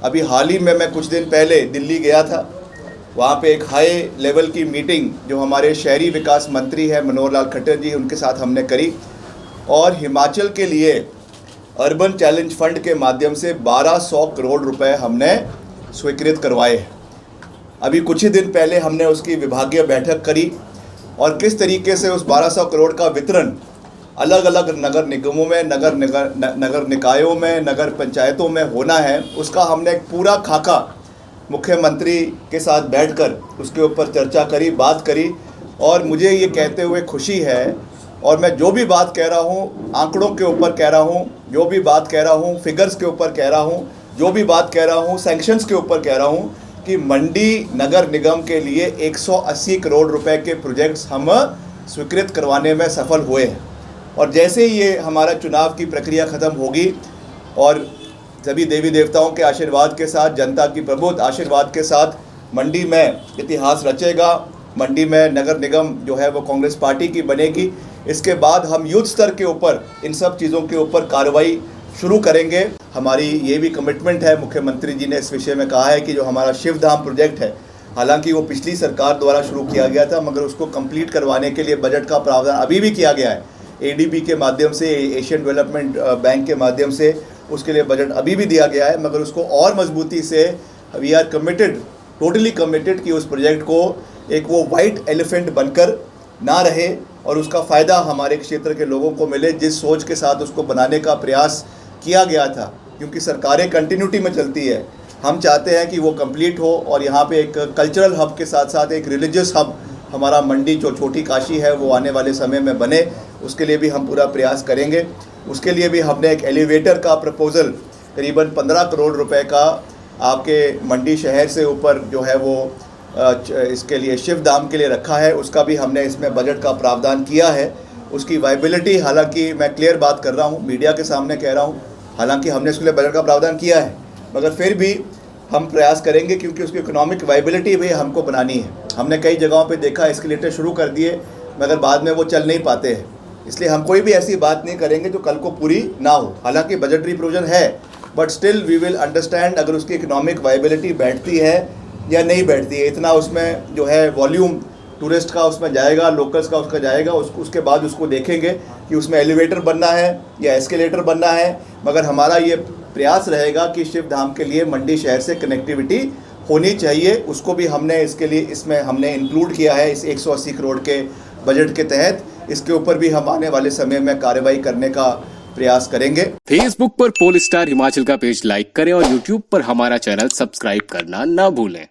अभी हाल ही में मैं कुछ दिन पहले दिल्ली गया था। वहाँ पे एक हाई लेवल की मीटिंग जो हमारे शहरी विकास मंत्री हैं मनोहर लाल खट्टर जी, उनके साथ हमने करी और हिमाचल के लिए अर्बन चैलेंज फंड के माध्यम से 1200 करोड़ रुपए हमने स्वीकृत करवाए हैं। अभी कुछ ही दिन पहले हमने उसकी विभागीय बैठक करी और किस तरीके से उस 1200 करोड़ का वितरण अलग अलग नगर निगमों में, नगर निकायों में, नगर पंचायतों में होना है, उसका हमने एक पूरा खाका मुख्यमंत्री के साथ बैठकर उसके ऊपर चर्चा करी, बात करी। और मुझे ये कहते हुए खुशी है, और मैं जो भी बात कह रहा हूँ आंकड़ों के ऊपर कह रहा हूँ, जो भी बात कह रहा हूँ फिगर्स के ऊपर कह रहा हूँ, जो भी बात कह रहा हूँ सैंक्शंस के ऊपर कह रहा हूँ कि मंडी नगर निगम के लिए 180 करोड़ रुपए के प्रोजेक्ट्स हम स्वीकृत करवाने में सफल हुए हैं। और जैसे ही ये हमारा चुनाव की प्रक्रिया ख़त्म होगी और सभी देवी देवताओं के आशीर्वाद के साथ, जनता की प्रबुद्ध आशीर्वाद के साथ मंडी में इतिहास रचेगा। मंडी में नगर निगम जो है वो कांग्रेस पार्टी की बनेगी। इसके बाद हम यूथ स्तर के ऊपर इन सब चीज़ों के ऊपर कार्रवाई शुरू करेंगे। हमारी ये भी कमिटमेंट है, मुख्यमंत्री जी ने इस विषय में कहा है कि जो हमारा शिव धाम प्रोजेक्ट है, हालांकि वो पिछली सरकार द्वारा शुरू किया गया था, मगर उसको कंप्लीट करवाने के लिए बजट का प्रावधान अभी भी किया गया है। एडीबी के माध्यम से, एशियन डेवलपमेंट बैंक के माध्यम से उसके लिए बजट अभी भी दिया गया है, मगर उसको और मजबूती से we are committed, totally committed कि उस प्रोजेक्ट को एक वो वाइट एलिफेंट बनकर ना रहे और उसका फ़ायदा हमारे क्षेत्र के लोगों को मिले, जिस सोच के साथ उसको बनाने का प्रयास किया गया था। क्योंकि सरकारें कंटिन्यूटी में चलती है, हम चाहते हैं कि वो कंप्लीट हो और यहाँ पे एक कल्चरल हब के साथ साथ एक रिलीजियस हब हमारा मंडी जो छोटी काशी है वो आने वाले समय में बने। उसके लिए भी हम पूरा प्रयास करेंगे। उसके लिए भी हमने एक एलिवेटर का प्रपोज़ल करीबन 15 करोड़ रुपए का आपके मंडी शहर से ऊपर जो है वो इसके लिए शिव धाम के लिए रखा है। उसका भी हमने इसमें बजट का प्रावधान किया है। उसकी वायबिलिटी, हालांकि मैं क्लियर बात कर रहा हूँ, मीडिया के सामने कह रहा हूँ, हालांकि हमने उसके लिए बजट का प्रावधान किया है, मगर फिर भी हम प्रयास करेंगे क्योंकि उसकी इकोनॉमिक वायबिलिटी भी हमको बनानी है। हमने कई जगहों पे देखा एस्केलेटर शुरू कर दिए मगर बाद में वो चल नहीं पाते हैं, इसलिए हम कोई भी ऐसी बात नहीं करेंगे जो कल को पूरी ना हो। हालांकि बजटरी प्रोविजन है, but still we will understand अगर उसकी इकोनॉमिक वायबिलिटी बैठती है या नहीं बैठती है। इतना उसमें जो है वॉल्यूम टूरिस्ट का उसमें जाएगा, लोकल्स का उसका जाएगा, उसके बाद उसको देखेंगे कि उसमें एलिवेटर बनना है या एस्केलेटर बनना है। मगर हमारा ये प्रयास रहेगा कि शिव धाम के लिए मंडी शहर से कनेक्टिविटी होनी चाहिए। उसको भी हमने इसके लिए इसमें हमने इंक्लूड किया है इस 180 करोड़ के बजट के तहत। इसके ऊपर भी हम आने वाले समय में कार्रवाई करने का प्रयास करेंगे। फेसबुक पर पोल स्टार हिमाचल का पेज लाइक करें और यूट्यूब पर हमारा चैनल सब्सक्राइब करना ना भूलें।